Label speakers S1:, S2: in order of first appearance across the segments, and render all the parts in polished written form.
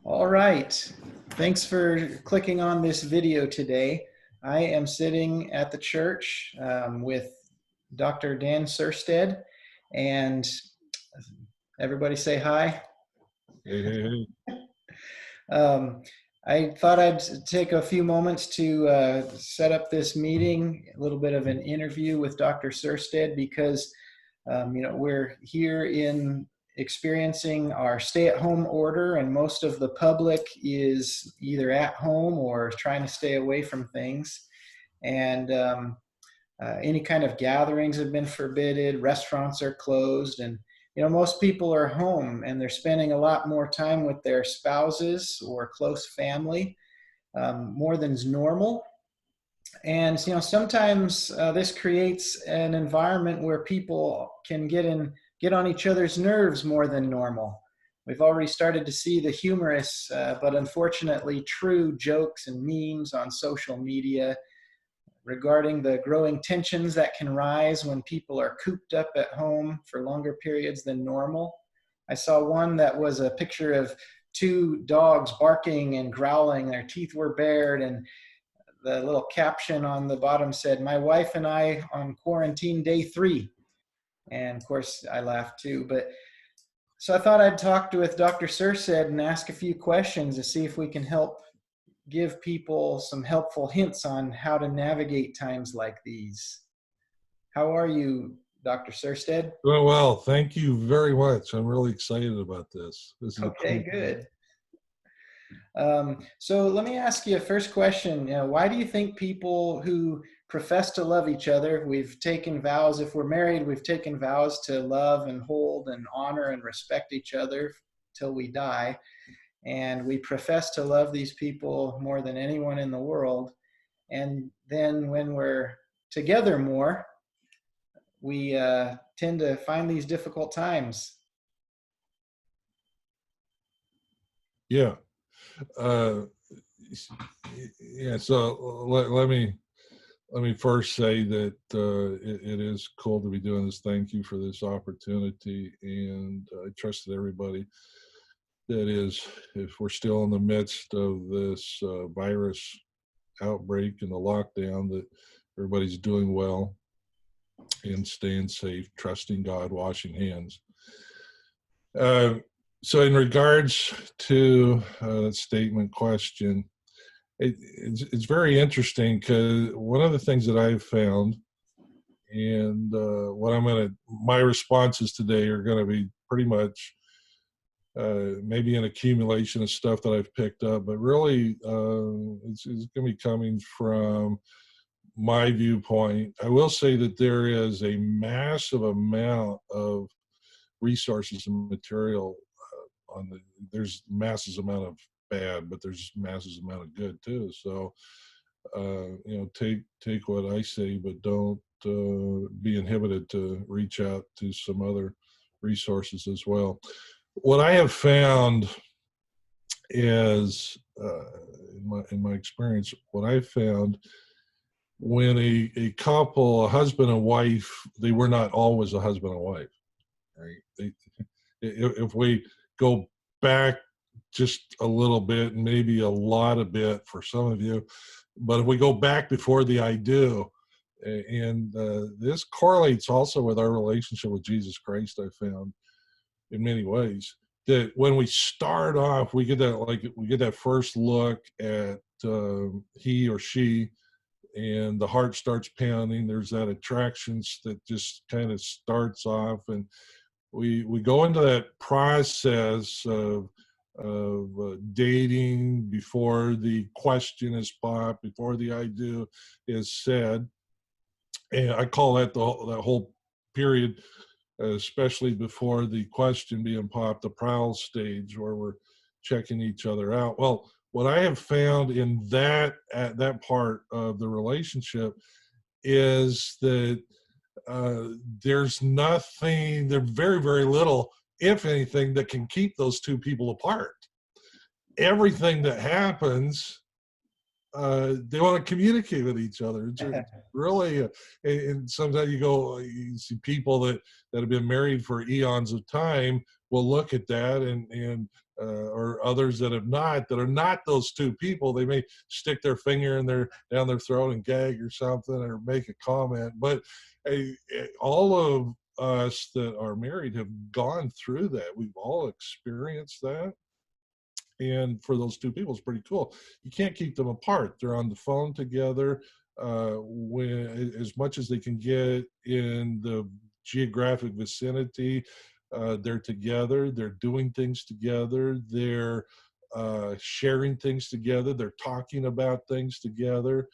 S1: All right. Thanks for clicking on this video today. I am sitting at the church with Dr. Dan Sirstad, and everybody say hi.
S2: Hey, hey, hey.
S1: Um, I thought I'd take a few moments to set up this meeting, a little bit of an interview with Dr. Sirstad, because we're here in experiencing our stay-at-home order, and most of the public is either at home or trying to stay away from things. And any kind of gatherings have been forbidden. Restaurants are closed, and most people are home and they're spending a lot more time with their spouses or close family, more than's normal. And sometimes this creates an environment where people can get on each other's nerves more than normal. We've already started to see the humorous, but unfortunately true jokes and memes on social media regarding the growing tensions that can rise when people are cooped up at home for longer periods than normal. I saw one that was a picture of two dogs barking and growling. Their teeth were bared, and the little caption on the bottom said, "My wife and I on quarantine day 3." And of course, I laughed too. But so I thought I'd talk with Dr. Sirstad and ask a few questions to see if we can help give people some helpful hints on how to navigate times like these. How are you, Dr. Sirstad?
S2: Well, thank you very much. I'm really excited about this. This is a cool.
S1: Okay, good. So let me ask you a first question. Why do you think people who profess to love each other, we've taken vows, if we're married, we've taken vows to love and hold and honor and respect each other till we die. And we profess to love these people more than anyone in the world. And then when we're together more, we tend to find these difficult times.
S2: Yeah. Yeah. So let me first say that it is cool to be doing this. Thank you for this opportunity, and I trust that everybody that is, if we're still in the midst of this virus outbreak and the lockdown, that everybody's doing well and staying safe, trusting God, washing hands. So in regards to that statement question, it's very interesting because one of the things that I've found, and my responses today are going to be pretty much maybe an accumulation of stuff that I've picked up, but really it's going to be coming from my viewpoint. I will say that there is a massive amount of resources and material there's massive amount of bad, but there's massive amount of good too. So take what I say, but don't be inhibited to reach out to some other resources as well. What I have found is in my experience, what I found when a couple, a husband and wife, they were not always a husband and wife, right? If we go back just a little bit, and maybe a lot of bit for some of you, but if we go back before the I do, and this correlates also with our relationship with Jesus Christ, I found in many ways, that when we start off, we get that first look at he or she, and the heart starts pounding. There's that attraction that just kind of starts off, and we go into that process of dating before the question is popped, before the I do is said, and I call that that whole period, especially before the question being popped, the prowl stage, where we're checking each other out. Well, what I have found in that at that part of the relationship is that there's very, very little, if anything, that can keep those two people apart. Everything that happens, they want to communicate with each other. It's really, and sometimes you see people that have been married for eons of time will look at that and or others that have not, that are not those two people. They may stick their finger in their down their throat and gag or something, or make a comment. But all of us that are married have gone through that. We've all experienced that. And for those two people, it's pretty cool. You can't keep them apart. They're on the phone together when as much as they can get in the geographic vicinity. They're together. They're doing things together. They're sharing things together. They're talking about things together.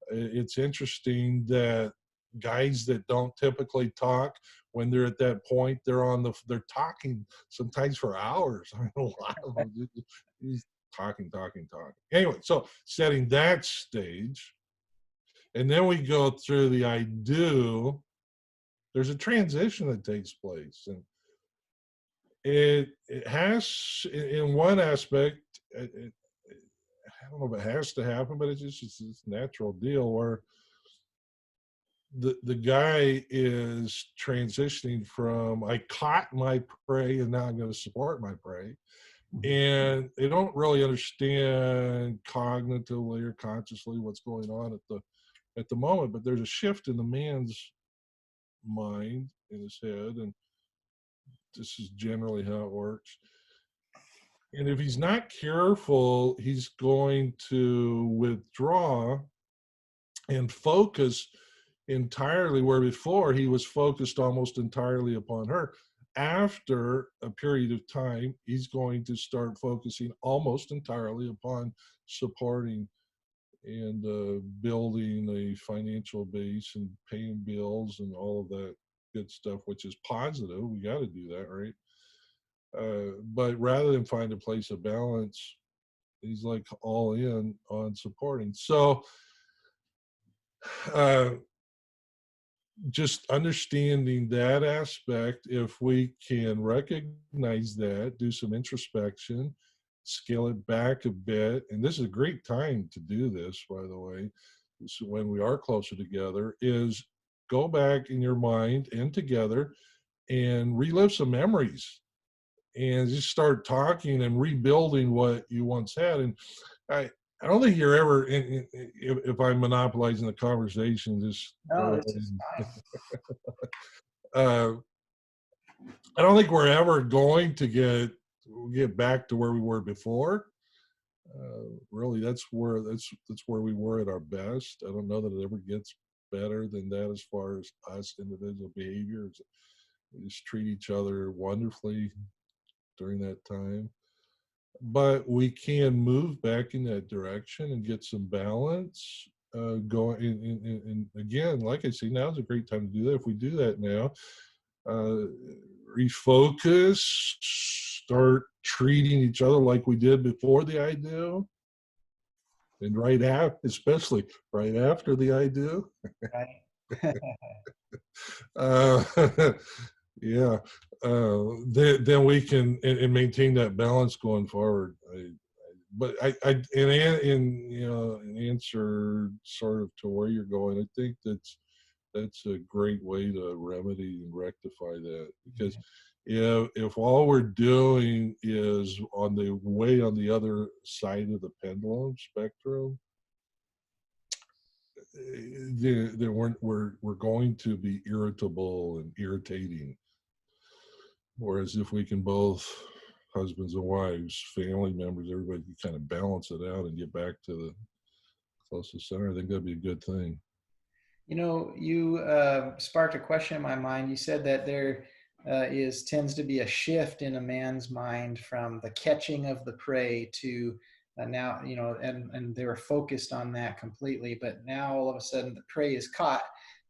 S2: It's interesting that guys that don't typically talk, when they're at that point, they're talking sometimes for hours. I mean, a lot of them just talking. Anyway, so setting that stage, and then we go through the I do. There's a transition that takes place, and it has, in one aspect, I don't know if it has to happen, but it's just this natural deal where the guy is transitioning from, I caught my prey and now I'm going to support my prey. And they don't really understand cognitively or consciously what's going on at the moment, but there's a shift in the man's mind, in his head, and this is generally how it works. And if he's not careful, he's going to withdraw and focus entirely, where before he was focused almost entirely upon her. After a period of time, he's going to start focusing almost entirely upon supporting and building a financial base and paying bills and all of that good stuff, which is positive. We got to do that, right? But rather than find a place of balance, he's like all in on supporting. So just understanding that aspect, if we can recognize that, do some introspection, scale it back a bit, and this is a great time to do this, by the way, so when we are closer together, is go back in your mind and together and relive some memories and just start talking and rebuilding what you once had. And I don't think you're ever, if I'm monopolizing the conversation, just
S1: No,
S2: go
S1: this is
S2: ahead.
S1: fine.
S2: I don't think we're ever going to get back to where we were before. Really, that's where we were at our best. I don't know that it ever gets better than that as far as us individual behaviors. We just treat each other wonderfully during that time. But we can move back in that direction and get some balance going. And again, like I say, now is a great time to do that. If we do that now, refocus, start treating each other like we did before the I do, and right after, especially right after the I do.
S1: Right.
S2: Uh, yeah, then we can and maintain that balance going forward. But in answer sort of to where you're going, I think that's a great way to remedy and rectify that, because if all we're doing is on the way on the other side of the pendulum spectrum, then we're going to be irritable and irritating. Whereas if we can both, husbands and wives, family members, everybody can kind of balance it out and get back to the closest center, I think that'd be a good thing.
S1: You know, you sparked a question in my mind. You said that there tends to be a shift in a man's mind from the catching of the prey to now, you know, and they were focused on that completely. But now all of a sudden the prey is caught.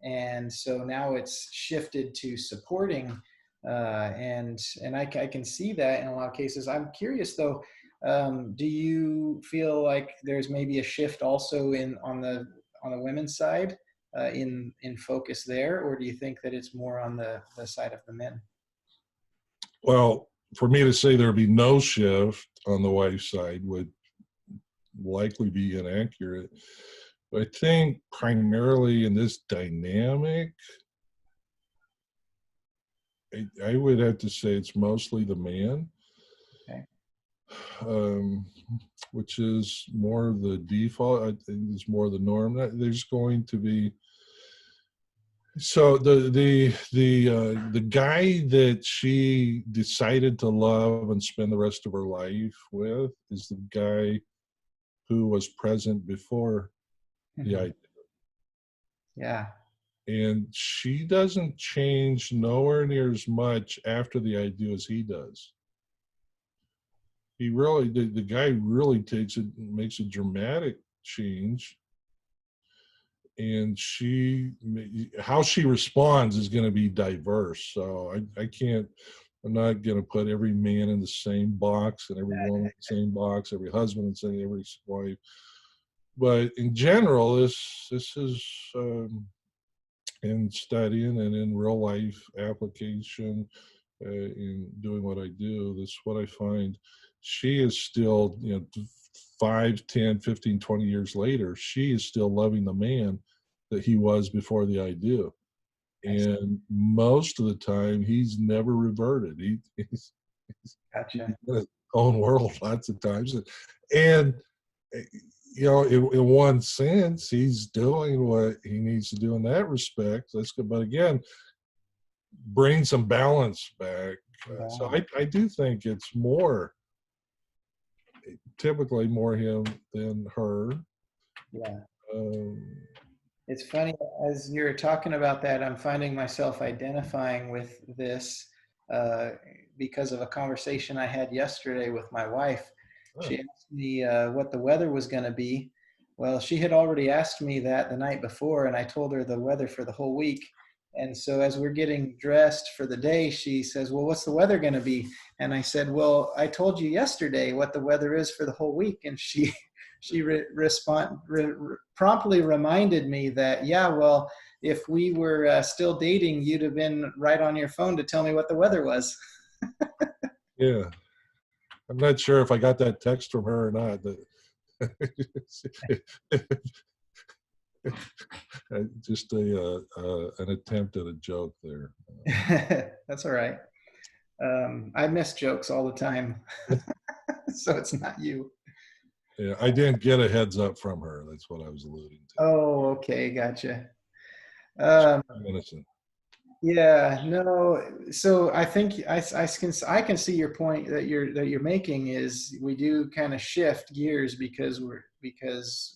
S1: And so now it's shifted to supporting. And I can see that in a lot of cases. I'm curious though, do you feel like there's maybe a shift also on the women's side? In focus there, or do you think that it's more on the side of the men?
S2: Well, for me to say there'd be no shift on the wife's side would likely be inaccurate. But I think primarily in this dynamic, I would have to say it's mostly the man.
S1: Okay.
S2: um, which is more the default. I think it's more the norm. There's going to be so the guy that she decided to love and spend the rest of her life with is the guy who was present before the
S1: Mhm.
S2: idea.
S1: Yeah.
S2: And she doesn't change nowhere near as much after the idea as he does. He really, the guy really takes it, makes a dramatic change. And how she responds is going to be diverse. So I can't, I'm not going to put every man in the same box and every woman in the same box, every husband in the same, every wife. But in general, this is in studying and in real life application, in doing what I do, this is what I find. She is still, 5, 10, 15, 20 years later, she is still loving the man that he was before the idea.
S1: I see.
S2: And most of the time, he's never reverted. He's
S1: Gotcha.
S2: in his own world lots of times. And, in one sense, he's doing what he needs to do in that respect. That's good. But again, bring some balance back. So
S1: Wow.
S2: I do think it's more, typically more him than her.
S1: Yeah.
S2: Um,
S1: It's funny, as you're talking about that, I'm finding myself identifying with this uh, because of a conversation I had yesterday with my wife.
S2: huh,
S1: She asked me what the weather was going to be. Well, she had already asked me that the night before, and I told her the weather for the whole week. And so, as we're getting dressed for the day, she says, "Well, what's the weather going to be?" And I said, "Well, I told you yesterday what the weather is for the whole week." And she promptly reminded me that, yeah, well, if we were still dating, you'd have been right on your phone to tell me what the weather was.
S2: yeah. I'm not sure if I got that text from her or not. Just an attempt at a joke there.
S1: That's all right. I miss jokes all the time, so it's not you.
S2: Yeah, I didn't get a heads up from her. That's what I was alluding to.
S1: Oh, okay, gotcha.
S2: She's
S1: Um,
S2: innocent.
S1: Yeah, no. So I think I can see your point that you're making is we do kind of shift gears because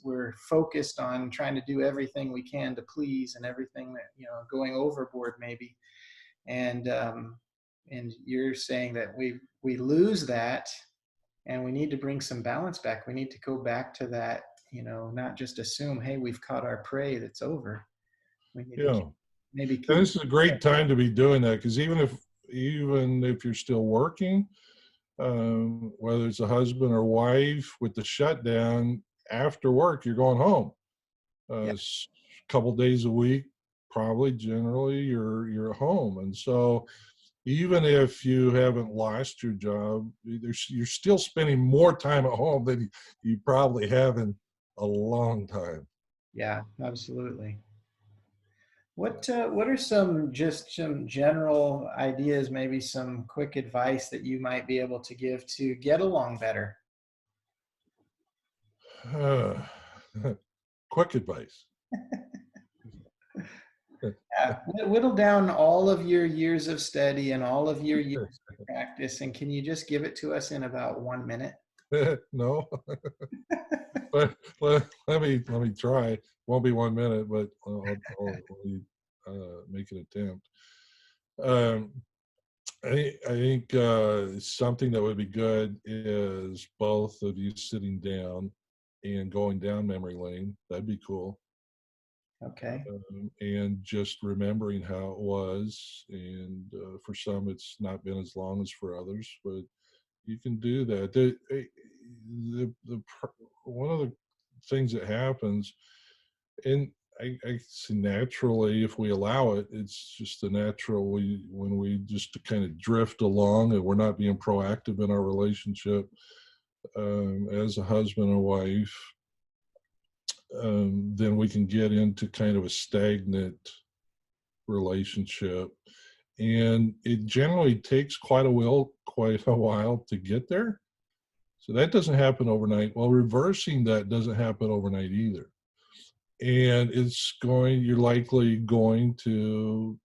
S1: we're focused on trying to do everything we can to please and everything that going overboard maybe, and and you're saying that we lose that and we need to bring some balance back. We need to go back to that, not just assume, hey, we've caught our prey, that's over. We need to
S2: Yeah.
S1: maybe
S2: And
S1: keep.
S2: this is a great time to be doing that because even if you're still working, whether it's a husband or wife, with the shutdown after work, you're going home.
S1: Yeah.
S2: A couple days a week, probably generally you're home, and so even if you haven't lost your job, you're still spending more time at home than you probably have in a long time.
S1: Yeah, absolutely. What are some general ideas, maybe some quick advice that you might be able to give to get along better?
S2: Quick advice.
S1: Yeah, whittle down all of your years of study and all of your years of practice, and can you just give it to us in about 1 minute?
S2: No, let me try. Won't be 1 minute, but I'll make an attempt. Um, I think something that would be good is both of you sitting down and going down memory lane. That'd be cool.
S1: Okay.
S2: And just remembering how it was. And for some, it's not been as long as for others, but you can do that. One of the things that happens, and I see naturally, if we allow it, it's just the natural. When we just kind of drift along and we're not being proactive in our relationship, as a husband and wife, then we can get into kind of a stagnant relationship, and it generally takes quite a while to get there. So that doesn't happen overnight. Well, reversing that doesn't happen overnight either. And you're likely going to,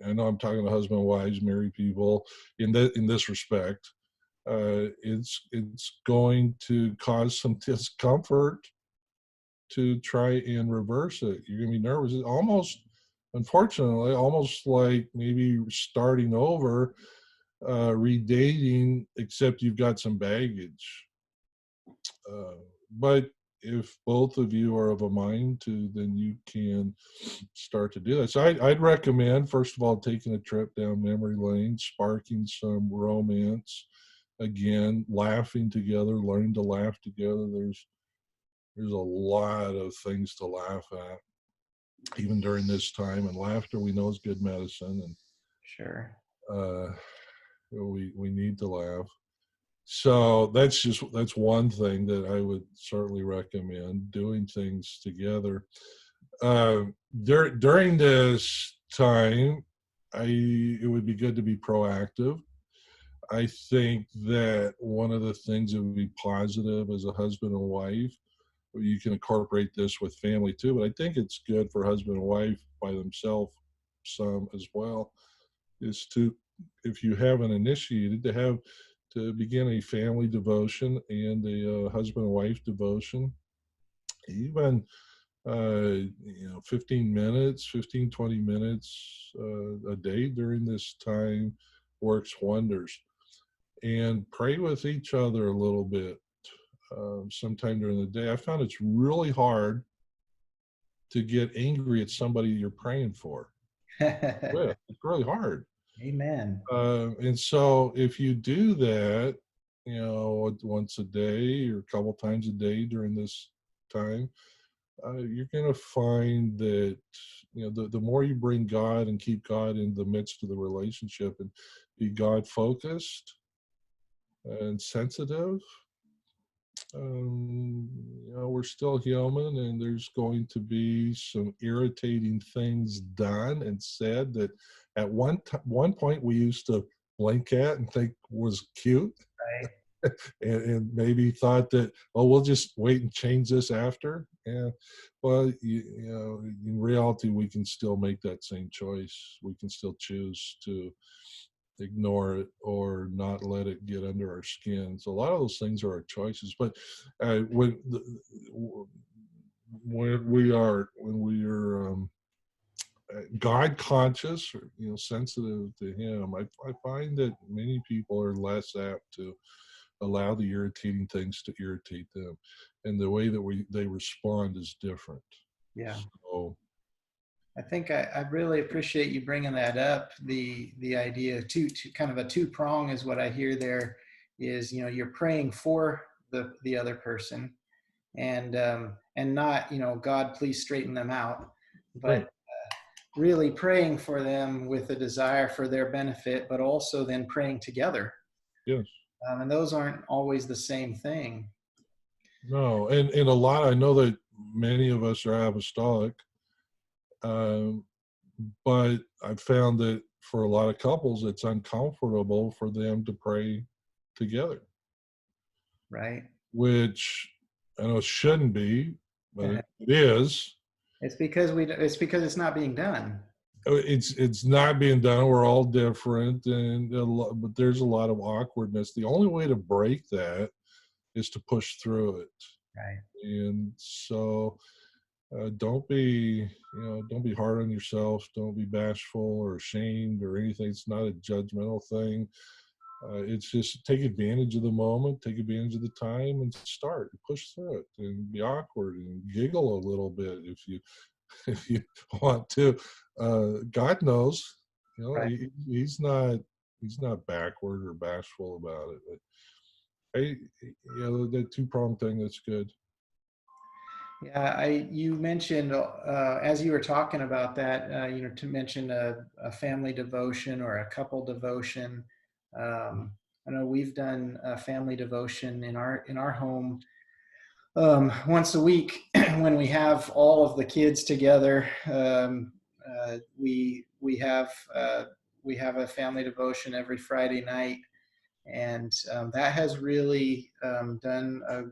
S2: I know I'm talking to husband and wives, married people in this respect. It's going to cause some discomfort to try and reverse it. You're going to be nervous. It's almost, unfortunately, almost like maybe starting over, redating, except you've got some baggage. But if both of you are of a mind to, then you can start to do that. So I'd recommend, first of all, taking a trip down memory lane, sparking some romance. Again, laughing together, learning to laugh together. There's a lot of things to laugh at, even during this time. And laughter, we know, is good medicine. And
S1: Sure.
S2: we need to laugh. So that's one thing that I would certainly recommend, doing things together. Uh, During this time, it would be good to be proactive. I think that one of the things that would be positive as a husband and wife, you can incorporate this with family too, but I think it's good for husband and wife by themselves some as well, is to, if you haven't initiated, to begin a family devotion and a husband and wife devotion, even 15 minutes, 20 minutes a day during this time works wonders. And pray with each other a little bit sometime during the day. I found it's really hard to get angry at somebody you're praying for. It's really hard.
S1: Amen.
S2: And so if you do that, once a day or a couple times a day during this time, you're going to find that, the more you bring God and keep God in the midst of the relationship and be God focused and sensitive, we're still human, and there's going to be some irritating things done and said that at one point we used to blink at and think was cute,
S1: Right.
S2: and maybe thought that, oh, we'll just wait and change this after. And well, in reality, we can still make that same choice. We can still choose to ignore it or not let it get under our skin. So a lot of those things are our choices. But when we are God conscious, or sensitive to Him, I find that many people are less apt to allow the irritating things to irritate them, and the way that they respond is different.
S1: Yeah.
S2: So
S1: I think I really appreciate you bringing that up. The idea of kind of a two prong is what I hear there is, you're praying for the other person, and not, God, please straighten them out,
S2: right,
S1: but really praying for them with a desire for their benefit, but also then praying together.
S2: yes,
S1: And those aren't always the same thing.
S2: no, and a lot. I know that many of us are apostolic, um, but I've found that for a lot of couples, it's uncomfortable for them to pray together,
S1: Right.
S2: which I know shouldn't be, but it is.
S1: It's because it's not being done.
S2: It's not being done. We're all different, but there's a lot of awkwardness. The only way to break that is to push through it.
S1: Right.
S2: And so don't be hard on yourself. Don't be bashful or ashamed or anything. It's not a judgmental thing. It's just take advantage of the moment, take advantage of the time, and start push through it, and be awkward and giggle a little bit if you if you want to. God knows,
S1: Right.
S2: he's not backward or bashful about it. The two-pronged thing, that's good.
S1: Yeah, you mentioned as you were talking about that, to mention a family devotion or a couple devotion. I know we've done a family devotion in our home once a week when we have all of the kids together. We have a family devotion every Friday night, And that has really done a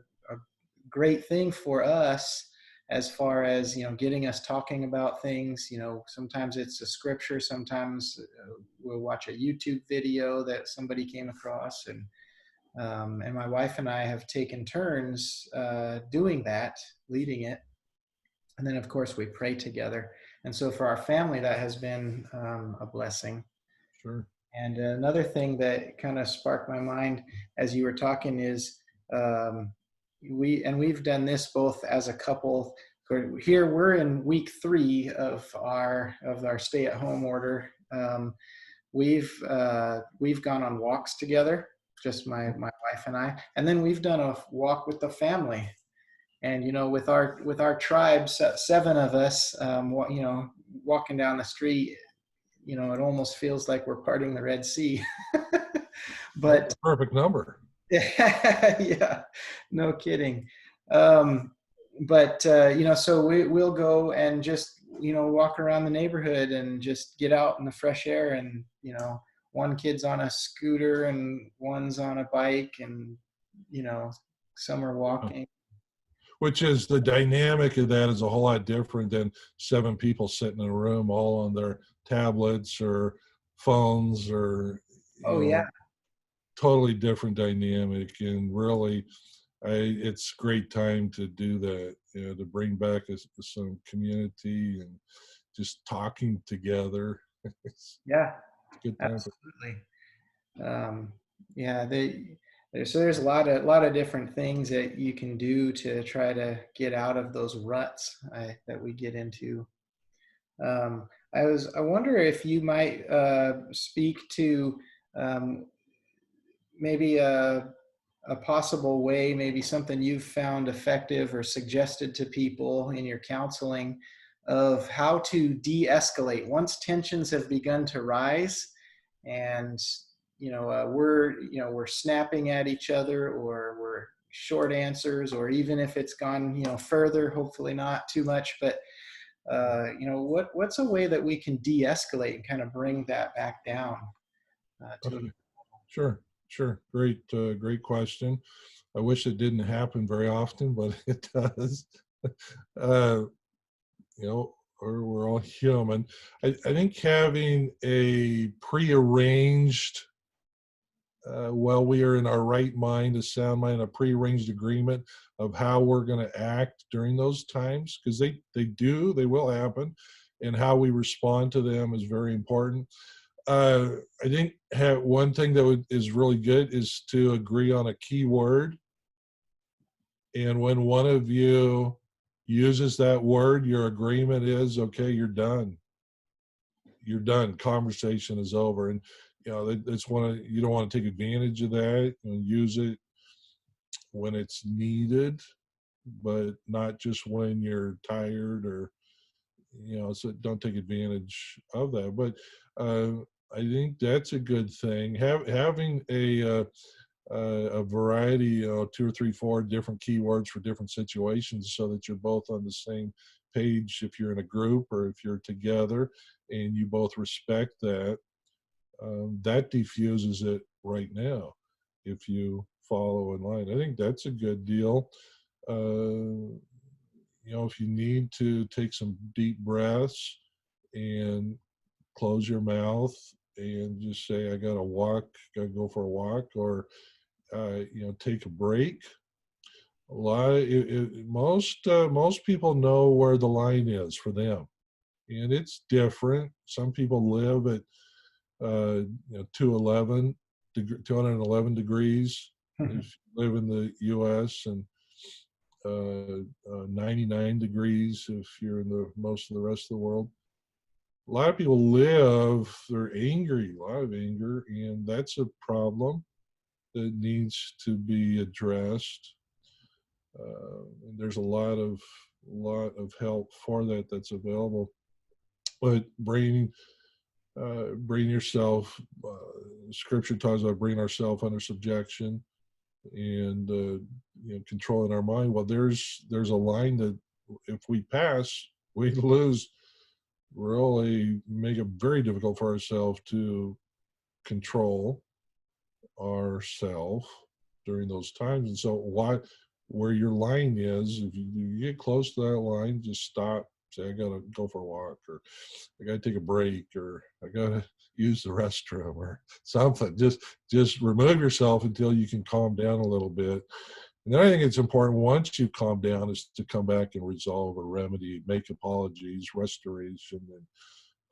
S1: great thing for us as far as, getting us talking about things. Sometimes it's a scripture, sometimes we'll watch a YouTube video that somebody came across, and my wife and I have taken turns doing that, leading it. And then, of course, we pray together. And so for our family, that has been a blessing.
S2: Sure.
S1: And another thing that kind of sparked my mind as you were talking is um, we've done this both as a couple. Here we're in week 3 of our stay-at-home order. We've gone on walks together, just my wife and I, and then we've done a walk with the family. And with our tribes, 7 of us, walking down the street, it almost feels like we're parting the Red Sea.
S2: That's
S1: But
S2: a perfect number.
S1: yeah, no kidding. But so we'll go and just walk around the neighborhood and just get out in the fresh air. And one kid's on a scooter and one's on a bike, and some are walking.
S2: Which is the dynamic of that is a whole lot different than 7 people sitting in a room all on their tablets or phones, or
S1: Oh yeah.
S2: totally different dynamic. And really, it's great time to do that, to bring back some community and just talking together. It's
S1: Yeah,
S2: a good time.
S1: absolutely. Um, yeah, there's a lot of different things that you can do to try to get out of those ruts that we get into. I wonder if you might speak to um, maybe a possible way, maybe something you've found effective or suggested to people in your counseling of how to de-escalate once tensions have begun to rise, and we're snapping at each other, or we're short answers, or even if it's gone further, hopefully not too much, but what's a way that we can de-escalate and kind of bring that back down to
S2: Okay. Sure. Great question. I wish it didn't happen very often, but it does. uh, we're all human. I think having a prearranged, while we are in our right mind, a sound mind, a prearranged agreement of how we're going to act during those times, because they will happen, and how we respond to them is very important. I think one thing that is really good is to agree on a key word. And when one of you uses that word, your agreement is, okay, you're done. You're done. Conversation is over. And that's you don't want to take advantage of that. Use it when it's needed, but not just when you're tired, or so don't take advantage of that. But I think that's a good thing. Having a variety, 2 or 3, 4 different keywords for different situations, so that you're both on the same page if you're in a group or if you're together, and you both respect that. That diffuses it right now if you follow in line. I think that's a good deal. If you need to take some deep breaths and close your mouth and just say, I gotta go for a walk, or take a break. Most people know where the line is for them, and it's different. Some people live at 211 degrees if you live in the U.S., and 99 degrees if you're in the most of the rest of the world. A lot of people they're angry, a lot of anger, and that's a problem that needs to be addressed. And there's a lot of help for that's available. But bringing yourself, Scripture talks about bringing ourselves under subjection, and controlling our mind. Well, there's a line that if we pass, we lose. Really make it very difficult for ourselves to control ourselves during those times. And so where your line is, if you get close to that line, just stop, say, I gotta go for a walk, or I gotta take a break, or I gotta use the restroom or something. Just remove yourself until you can calm down a little bit. And then I think it's important, once you calm down, is to come back and resolve or remedy, make apologies, restoration, and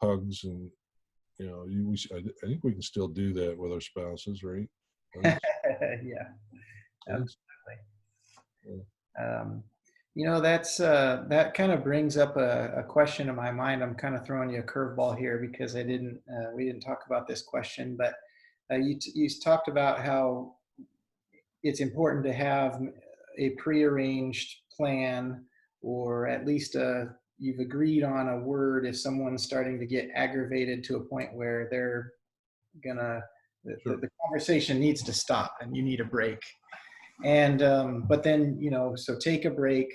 S2: hugs. And I think we can still do that with our spouses, right?
S1: Yeah,
S2: I think so.
S1: absolutely.
S2: Yeah.
S1: That kind of brings up a question in my mind. I'm kind of throwing you a curveball here because we didn't talk about this question, but you talked about how it's important to have a prearranged plan, or at least you've agreed on a word if someone's starting to get aggravated to a point where they're gonna
S2: Sure.
S1: the conversation needs to stop and you need a break. And but then, so take a break,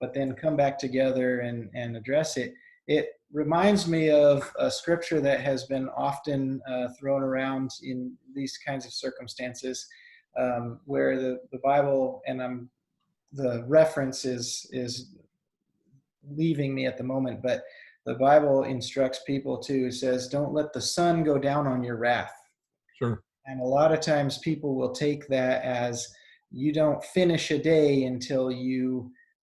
S1: but then come back together and address it. It reminds me of a scripture that has been often thrown around in these kinds of circumstances, where the Bible, and the reference is leaving me at the moment, but the Bible instructs people to, says, don't let the sun go down on your wrath.
S2: Sure.
S1: And a lot of times people will take that as, you don't finish a day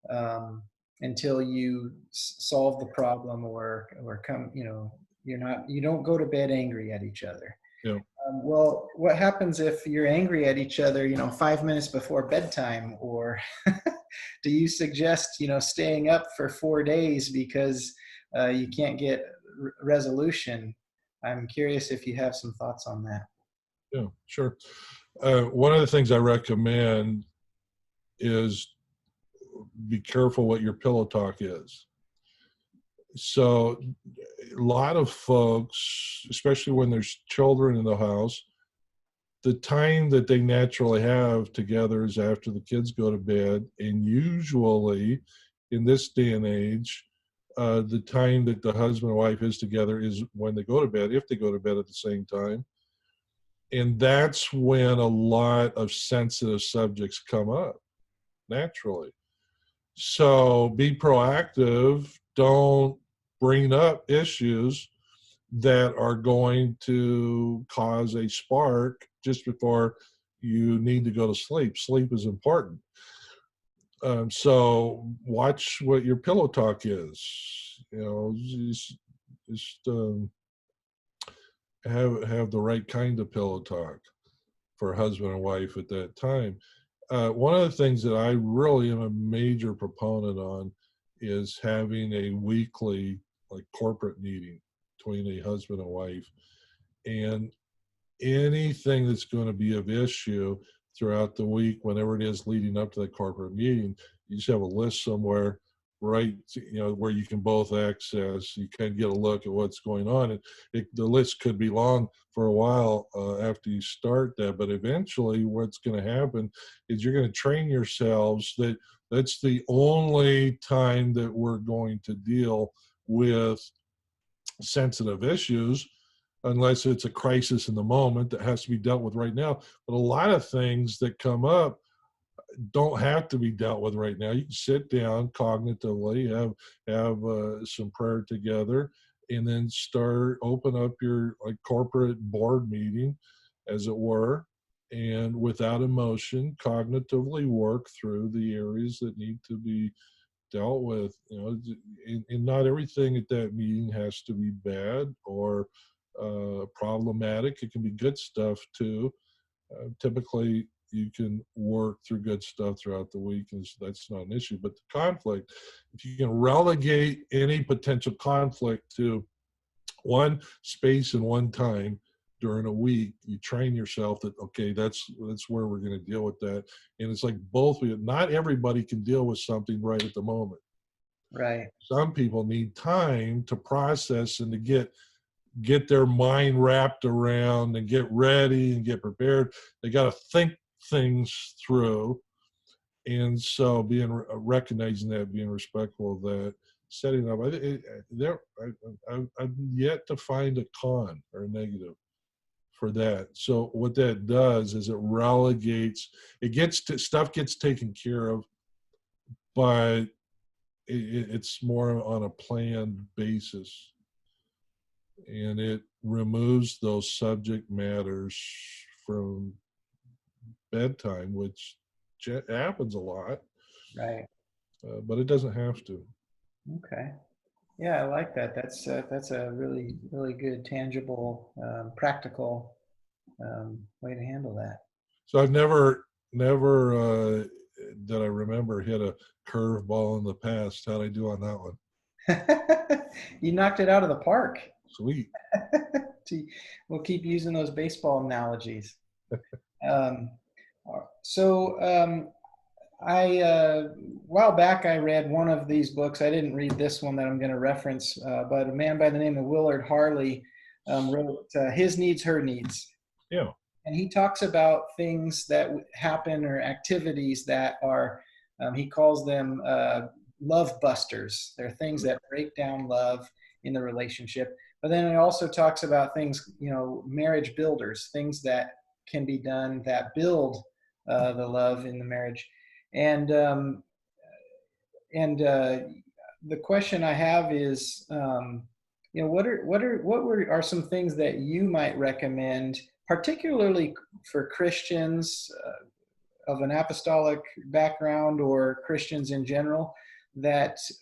S1: um, until you solve the problem, or come, you don't go to bed angry at each other.
S2: Yeah.
S1: Well, what happens if you're angry at each other, 5 minutes before bedtime? Or do you suggest, staying up for 4 days because you can't get resolution? I'm curious if you have some thoughts on that.
S2: Yeah, sure. One of the things I recommend is be careful what your pillow talk is. So a lot of folks, especially when there's children in the house, the time that they naturally have together is after the kids go to bed. And usually in this day and age, the time that the husband and wife is together is when they go to bed, if they go to bed at the same time. And that's when a lot of sensitive subjects come up naturally. So be proactive. Don't bring up issues that are going to cause a spark just before you need to go to sleep. Sleep is important. So watch what your pillow talk is. Just have the right kind of pillow talk for husband and wife at that time. One of the things that I really am a major proponent on is having a weekly, like, corporate meeting between a husband and wife, and anything that's going to be of issue throughout the week, whenever it is leading up to the corporate meeting, you just have a list somewhere, right, where you can both access. You can get a look at what's going on. And the list could be long for a while after you start that, but eventually what's going to happen is you're going to train yourselves that that's the only time that we're going to deal with sensitive issues, unless it's a crisis in the moment that has to be dealt with right now. But a lot of things that come up don't have to be dealt with right now. You can sit down cognitively, have some prayer together, and then open up your, like, corporate board meeting, as it were, and without emotion, cognitively work through the areas that need to be dealt with. And not everything at that meeting has to be bad or problematic. It can be good stuff too. Typically you can work through good stuff throughout the week, and so that's not an issue. But the conflict, if you can relegate any potential conflict to one space and one time during a week, you train yourself that, okay, that's where we're going to deal with that. And it's like, both of you, not everybody can deal with something right at the moment.
S1: Right.
S2: Some people need time to process and to get their mind wrapped around and get ready and get prepared. They got to think things through. And so recognizing that, being respectful of that, setting up, I've yet to find a con or a negative for that. So what that does is it relegates, stuff gets taken care of, but it's more on a planned basis, and it removes those subject matters from bedtime, which happens a lot,
S1: Right.
S2: but it doesn't have to.
S1: Okay. Yeah, I like that. That's a really really good, tangible, practical way to handle
S2: So I've never that I remember hit a curveball in the past. How'd I do on that one?
S1: that. You knocked it out of the park.
S2: Sweet.
S1: We'll keep using those baseball analogies. Um, so a while back I read one of these books. I didn't read this one that I'm going to reference, but a man by the name of Willard Harley wrote His Needs, Her Needs.
S2: Yeah.
S1: And he talks about things that happen or activities that are, he calls them love busters. They're things that break down love in the relationship. But then it also talks about things, marriage builders, things that can be done that build the love in the marriage. And the question I have is, what are some things that you might recommend, particularly for Christians of an apostolic background or Christians in general,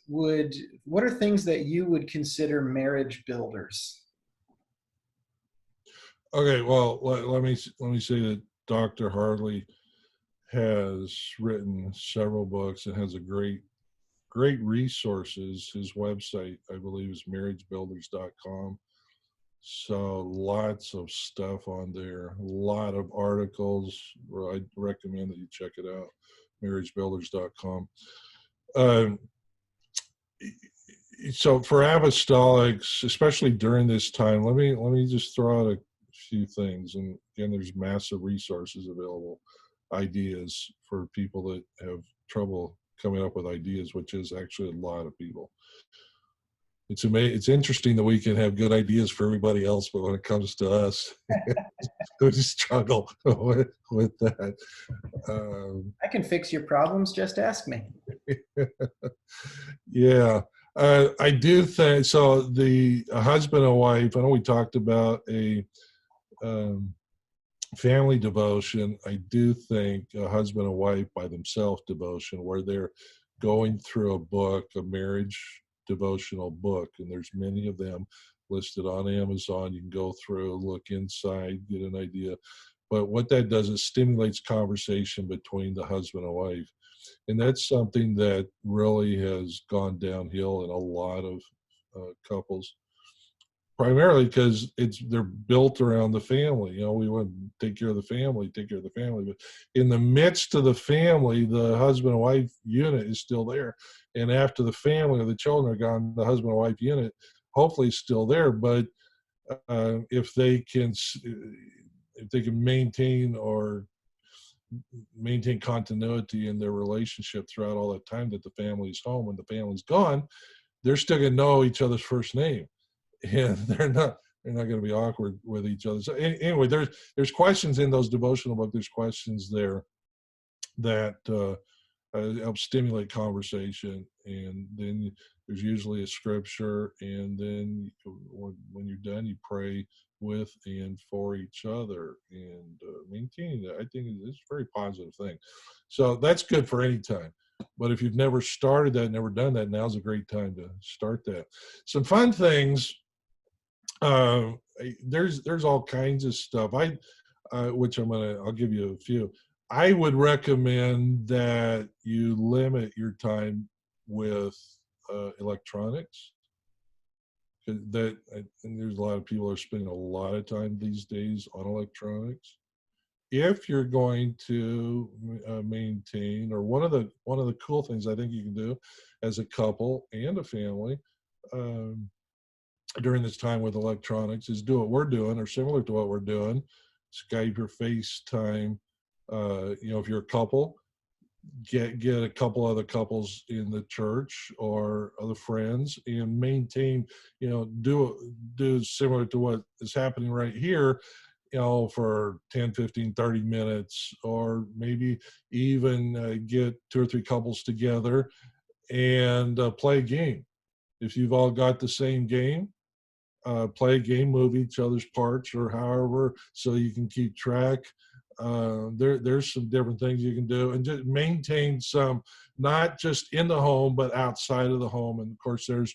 S1: what are things that you would consider marriage builders?
S2: Okay. Well, let me say that Dr. Harley has written several books and has a great resources. His website, I believe, is marriagebuilders.com. So lots of stuff on there, a lot of articles. I recommend that you check it out, marriagebuilders.com. So for apostolics, especially during this time, let me just throw out a few things. And again, there's massive resources available, ideas for people that have trouble coming up with ideas, which is actually a lot of people. It's amazing. It's interesting that we can have good ideas for everybody else, but when it comes to us, we just struggle with that.
S1: I can fix your problems. Just ask me.
S2: Yeah. I do think so. The husband and wife, I know we talked about a family devotion. I do think a husband and wife by themselves devotion, where they're going through a book, a marriage devotional book, and there's many of them listed on Amazon. You can go through, look inside, get an idea. But what that does is stimulates conversation between the husband and wife. And that's something that really has gone downhill in a lot of couples, primarily because they're built around the family. We want to take care of the family. But in the midst of the family, the husband and wife unit is still there. And after the family or the children are gone, the husband and wife unit hopefully is still there. But if they can maintain continuity in their relationship throughout all that time that the family's home and the family's gone, they're still going to know each other's first name, and they're not going to be awkward with each other. So anyway, there's questions in those devotional books. There's questions there that help stimulate conversation, and then there's usually a scripture, and then when you're done, you pray with and for each other, and maintaining that, I think, is a very positive thing. So that's good for any time. But if you've never started that, never done that, now's a great time to start that. Some fun things. There's all kinds of stuff. Which I'll give you a few. I would recommend that you limit your time with electronics. And there's a lot of people are spending a lot of time these days on electronics. If you're going to maintain, or one of the cool things I think you can do as a couple and a family during this time with electronics is do what we're doing, or similar to what we're doing, Skype or FaceTime. If you're a couple, get a couple other couples in the church or other friends, and maintain, do similar to what is happening right here, for 10, 15, 30 minutes, or maybe even get 2 or 3 couples together and play a game. If you've all got the same game, play a game, move each other's parts or however, so you can keep track. There's some different things you can do, and just maintain some, not just in the home, but outside of the home. And of course, there's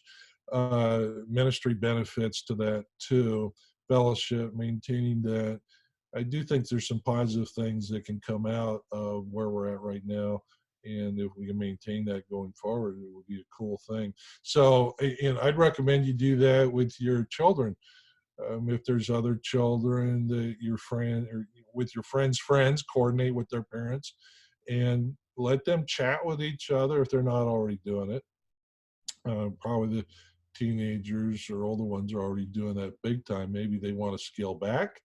S2: ministry benefits to that too, fellowship, maintaining that. I do think there's some positive things that can come out of where we're at right now. And if we can maintain that going forward, it would be a cool thing. So, and I'd recommend you do that with your children. If there's other children that your friend or with your friends' friends, coordinate with their parents and let them chat with each other if they're not already doing it. Probably the teenagers or older ones are already doing that big time. Maybe they want to scale back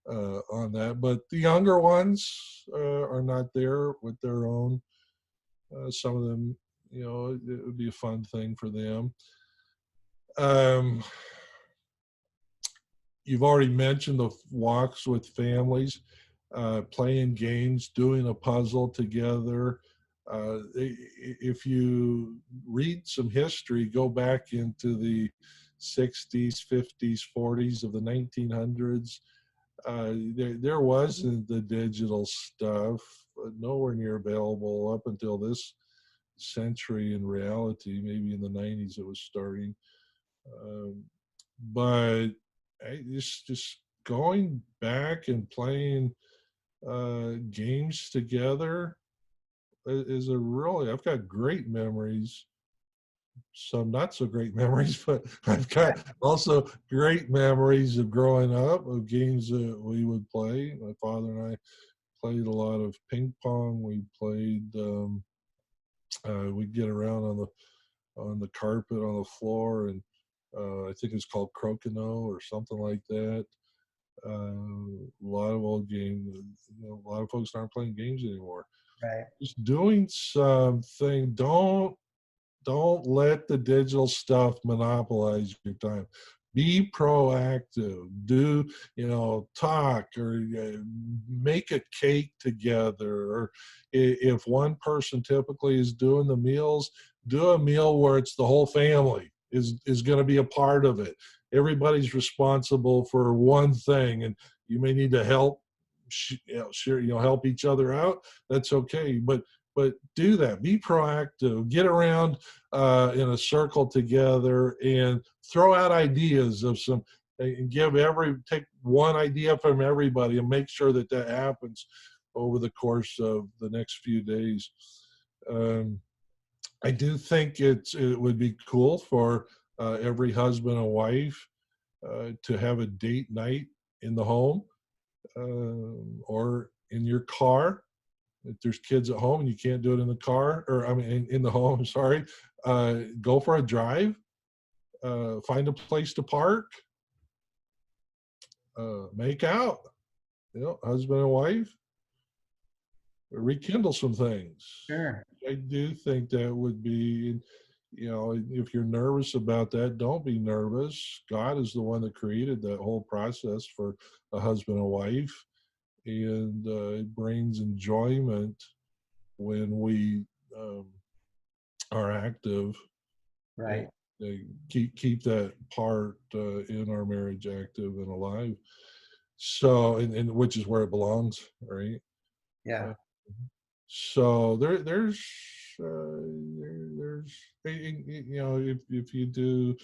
S2: on that, but the younger ones are not there with their own. Some of them, it would be a fun thing for them. You've already mentioned the walks with families, playing games, doing a puzzle together. If you read some history, go back into the 60s, 50s, 40s of the 1900s. There wasn't the digital stuff, nowhere near available up until this century in reality. Maybe in the 90s it was starting. But just going back and playing games together is a really, I've got great memories, some not so great memories, but I've got also great memories of growing up, of games that we would play. My father and I played a lot of ping pong. We played, we'd get around on the carpet, on the floor, and I think it's called crokinole or something like that. A lot of old games. A lot of folks aren't playing games anymore.
S1: Right.
S2: Just doing something. Don't let the digital stuff monopolize your time. Be proactive. Do, talk, or make a cake together. Or if one person typically is doing the meals, do a meal where it's the whole family is going to be a part of it. Everybody's responsible for one thing, and you may need to help help each other out. That's okay, but do that. Be proactive. Get around in a circle together and throw out ideas of some, and take one idea from everybody and make sure that happens over the course of the next few days. I do think it would be cool for every husband and wife to have a date night in the home or in your car. If there's kids at home and you can't do it in the car, or I mean in the home, sorry, go for a drive, find a place to park, make out, husband and wife, rekindle some things.
S1: Sure.
S2: I do think that would be, if you're nervous about that, don't be nervous. God is the one that created that whole process for a husband and wife. And it brings enjoyment when we are active.
S1: Right.
S2: Keep that part in our marriage active and alive. So, and which is where it belongs, right?
S1: Yeah.
S2: So there's if you do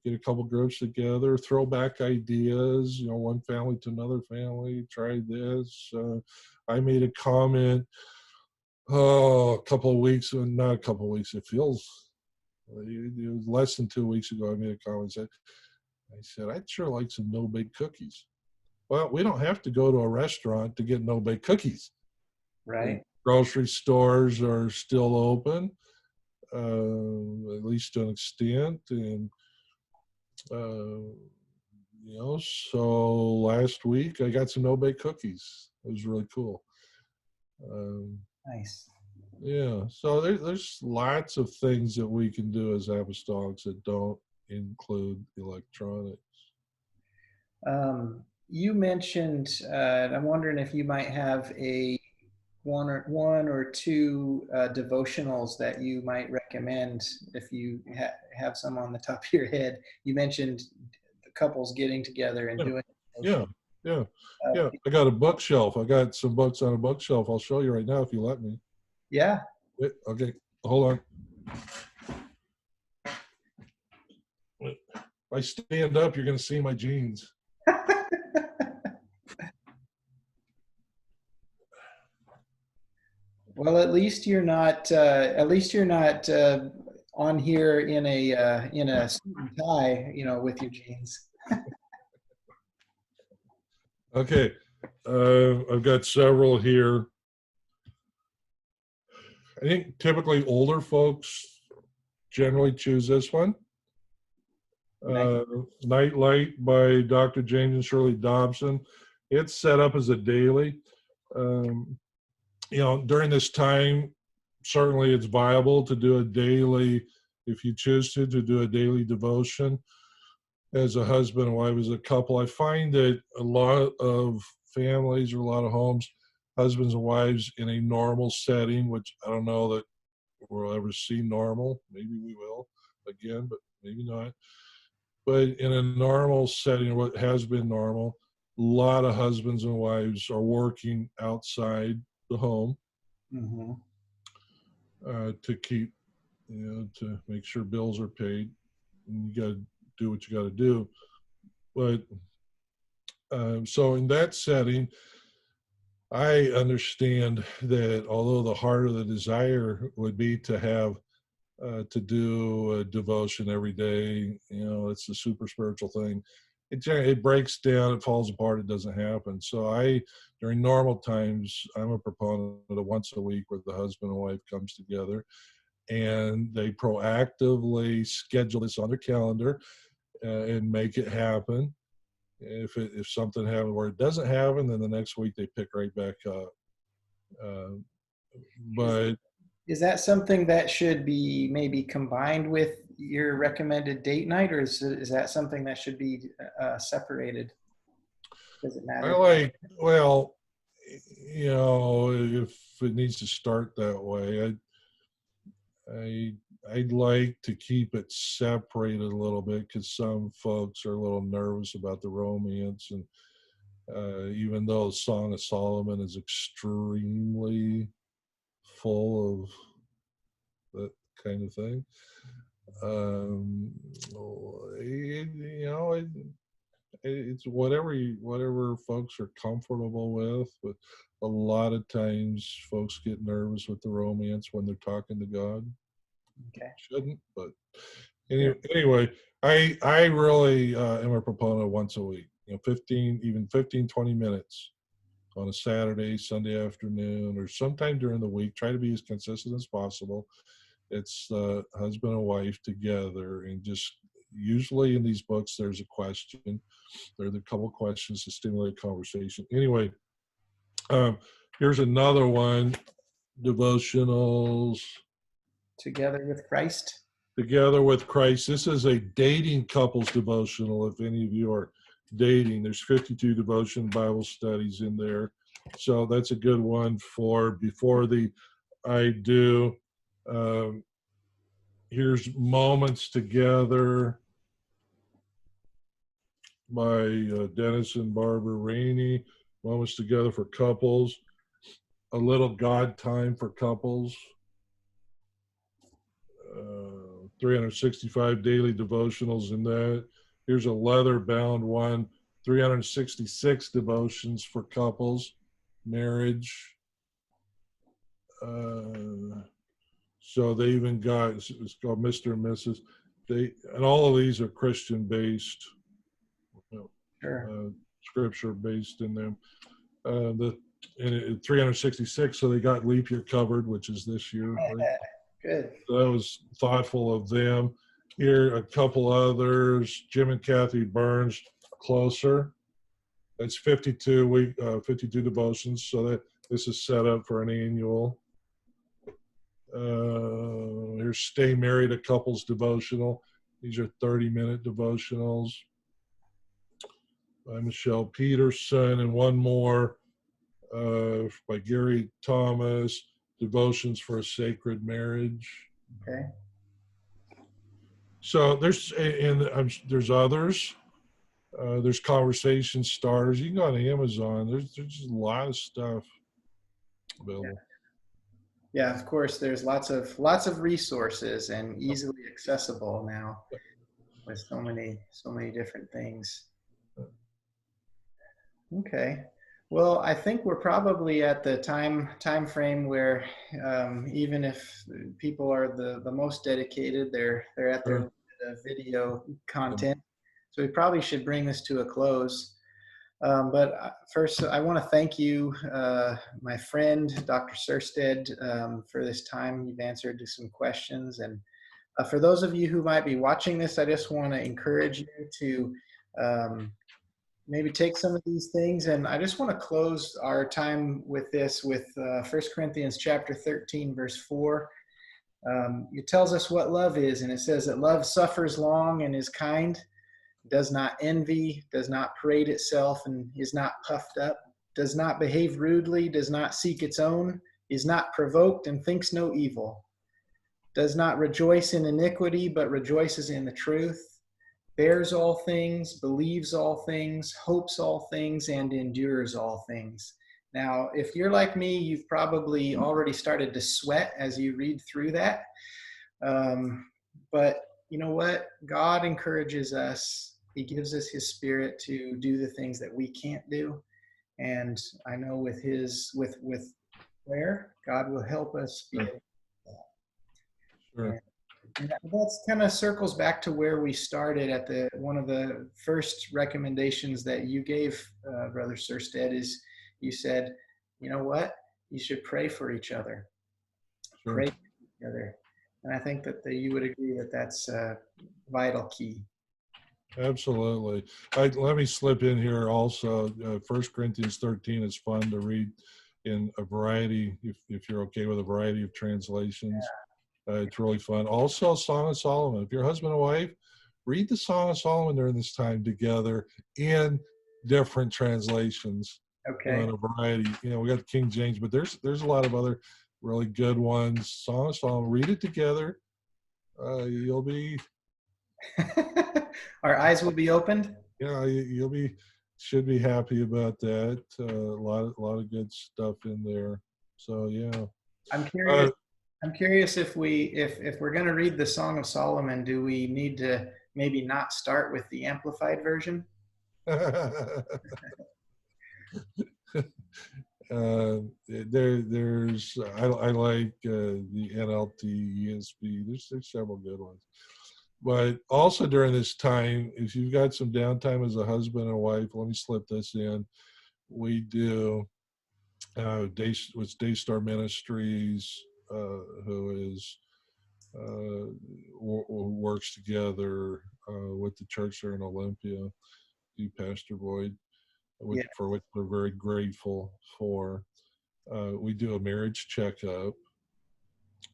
S2: get a couple groups together, throw back ideas, one family to another family, try this. I made a comment a couple of weeks, not a couple of weeks, it was less than 2 weeks ago. I made a comment. I said, I'd sure like some no-bake cookies. Well, we don't have to go to a restaurant to get no-bake cookies.
S1: Right.
S2: Grocery stores are still open, at least to an extent. And, so last week I got some no-bake cookies. It was really cool.
S1: Nice.
S2: Yeah, so there's lots of things that we can do as apostolics that don't include electronics.
S1: you mentioned, and I'm wondering if you might have a one or two devotionals that you might recommend if you have some on the top of your head. You mentioned the couples getting together and
S2: Yeah,
S1: doing
S2: yeah,
S1: devotion.
S2: yeah,
S1: Uh,
S2: yeah. I got a bookshelf. I got some books on a bookshelf. I'll show you right now if you let me.
S1: yeah.
S2: Okay, hold on. If I stand up, you're going to see my jeans.
S1: Well, at least you're not. At least you're not on here in a suit and tie, with your jeans.
S2: Okay, I've got several here. I think typically older folks generally choose this one.
S1: Nice.
S2: Nightlight by Dr. James and Shirley Dobson. It's set up as a daily. Um, during this time, certainly it's viable to do a daily, if you choose to do a daily devotion as a husband and wife, as a couple. I find that a lot of families or a lot of homes, husbands and wives in a normal setting, which I don't know that we'll ever see normal. Maybe we will again, but maybe not. But in a normal setting, what has been normal, a lot of husbands and wives are working outside the home
S1: Hmm.
S2: to keep, to make sure bills are paid. And you got to do what you got to do. But so in that setting, I understand that although the heart of the desire would be to have to do a devotion every day, it's a super spiritual thing. It breaks down, it falls apart, it doesn't happen. So during normal times, I'm a proponent of once a week where the husband and wife comes together and they proactively schedule this on their calendar and make it happen. If something happens where it doesn't happen, then the next week they pick right back up. Uh,
S1: Is
S2: but
S1: is that something that should be maybe combined with your recommended date night, or is that something that should be separated? Does it
S2: I
S1: matter?
S2: like, well, if it needs to start that way, I I'd like to keep it separated a little bit because some folks are a little nervous about the romance, and even though the Song of Solomon is extremely full of that kind of thing, um, it's whatever folks are comfortable with. But a lot of times, folks get nervous with the romance when they're talking to God.
S1: Okay.
S2: Shouldn't, but
S1: Sure.
S2: anyway, I really am a proponent of once a week. 20 minutes on a Saturday, Sunday afternoon, or sometime during the week. Try to be as consistent as possible. It's husband and wife together, and just usually in these books, there's a question. There's a couple questions to stimulate conversation. Anyway, um, here's another one: devotionals.
S1: Together with Christ.
S2: Together with Christ. This is a dating couples devotional. If any of you are dating, there's 52 devotion Bible studies in there. So that's a good one for before the I do. Um, here's Moments Together by Dennis and Barbara Rainey. Moments Together for couples. A Little God Time for couples. 365 daily devotionals in that. Here's a leather bound one, 366 devotions for couples, marriage. So they even got, it's called Mr. and Mrs. And all of these are Christian based,
S1: Sure.
S2: scripture based in them. And 366, so they got leap year covered, which is this year, right?
S1: Good.
S2: So that was thoughtful of them. Here, a couple others. Jim and Kathy Burns, Closer. That's 52 devotions. So that this is set up for an annual. Here's Stay Married, a couples devotional. These are 30-minute devotionals. by Michelle Peterson, and one more by Gary Thomas, Devotions for a Sacred Marriage.
S1: Okay.
S2: So there's others. There's conversation starters. You can go on Amazon. There's just a lot of stuff available.
S1: Yeah, of course, there's lots of resources and easily accessible now with so many different things. Okay. Well, I think we're probably at the time frame where even if people are the most dedicated, they're at their
S2: Sure.
S1: limit of video content. So we probably should bring this to a close. But first, I want to thank you, my friend, Dr. Sirstad, for this time. You've answered some questions. And for those of you who might be watching this, I just want to encourage you to maybe take some of these things. And I just want to close our time with this with 1 Corinthians chapter 13, verse 4. It tells us what love is. And it says that love suffers long and is kind, does not envy, does not parade itself, and is not puffed up, does not behave rudely, does not seek its own, is not provoked, and thinks no evil, does not rejoice in iniquity, but rejoices in the truth, bears all things, believes all things, hopes all things, and endures all things. Now, if you're like me, you've probably already started to sweat as you read through that. But you know what? God encourages us. He gives us his spirit to do the things that we can't do. And I know with prayer, God will help us be able to do
S2: Sure.
S1: that. And that's kind of circles back to where we started at one of the first recommendations that you gave, Brother Sirstad, is you said, you know what? You should pray for each other.
S2: Sure.
S1: Pray for each other. And I think that you would agree that that's a vital key.
S2: Absolutely. Let me slip in here also. 1 Corinthians 13 is fun to read in a variety, if you're okay with a variety of translations. It's really fun. Also, Song of Solomon. If you're husband and wife, read the Song of Solomon during this time together in different translations.
S1: Okay.
S2: In a variety. We got the King James, but there's a lot of other really good ones. Song of Solomon. Read it together. You'll be.
S1: Our eyes will be opened.
S2: Yeah, should be happy about that. A lot of good stuff in there. So yeah.
S1: I'm curious. I'm curious if we're going to read the Song of Solomon, do we need to maybe not start with the Amplified version?
S2: There's I like the NLT, ESV. There's several good ones. But also during this time, if you've got some downtime as a husband and wife, let me slip this in. We do with Daystar Ministries, who works together with the church there in Olympia, you Pastor Boyd, for which we're very grateful for. We do a marriage checkup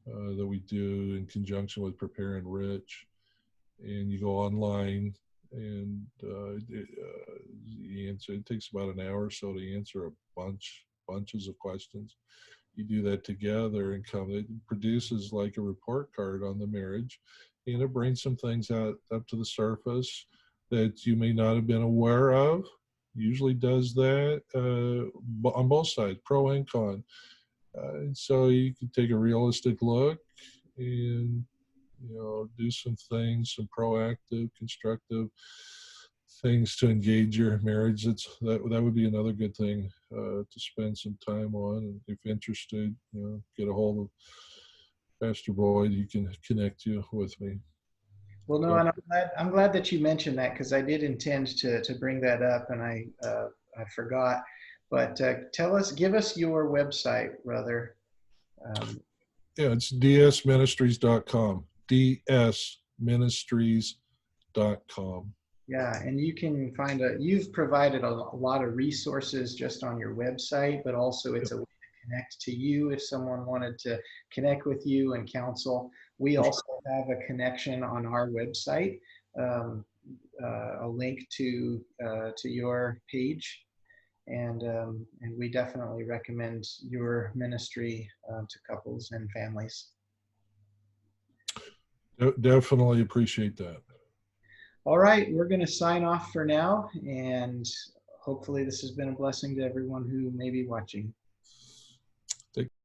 S2: that we do in conjunction with Prepare and Rich. And you go online and you answer. It takes about an hour or so to answer bunches of questions. You do that together and it produces like a report card on the marriage, and it brings some things up to the surface that you may not have been aware of. Usually does that on both sides, pro and con. And so you can take a realistic look and do some things, some proactive, constructive things to engage your marriage. That would be another good thing to spend some time on. And if interested, get a hold of Pastor Boyd. He can connect you with me.
S1: Well, no, and I'm glad that you mentioned that, because I did intend to bring that up, and I forgot. But give us your website, brother.
S2: Yeah, it's dsministries.com. dsministries.com.
S1: Yeah, and you can you've provided a lot of resources just on your website, but also it's a way to connect to you if someone wanted to connect with you and counsel. We also have a connection on our website a link to your page, and we definitely recommend your ministry to couples and families.
S2: Definitely appreciate that.
S1: All right, we're going to sign off for now, and hopefully this has been a blessing to everyone who may be watching.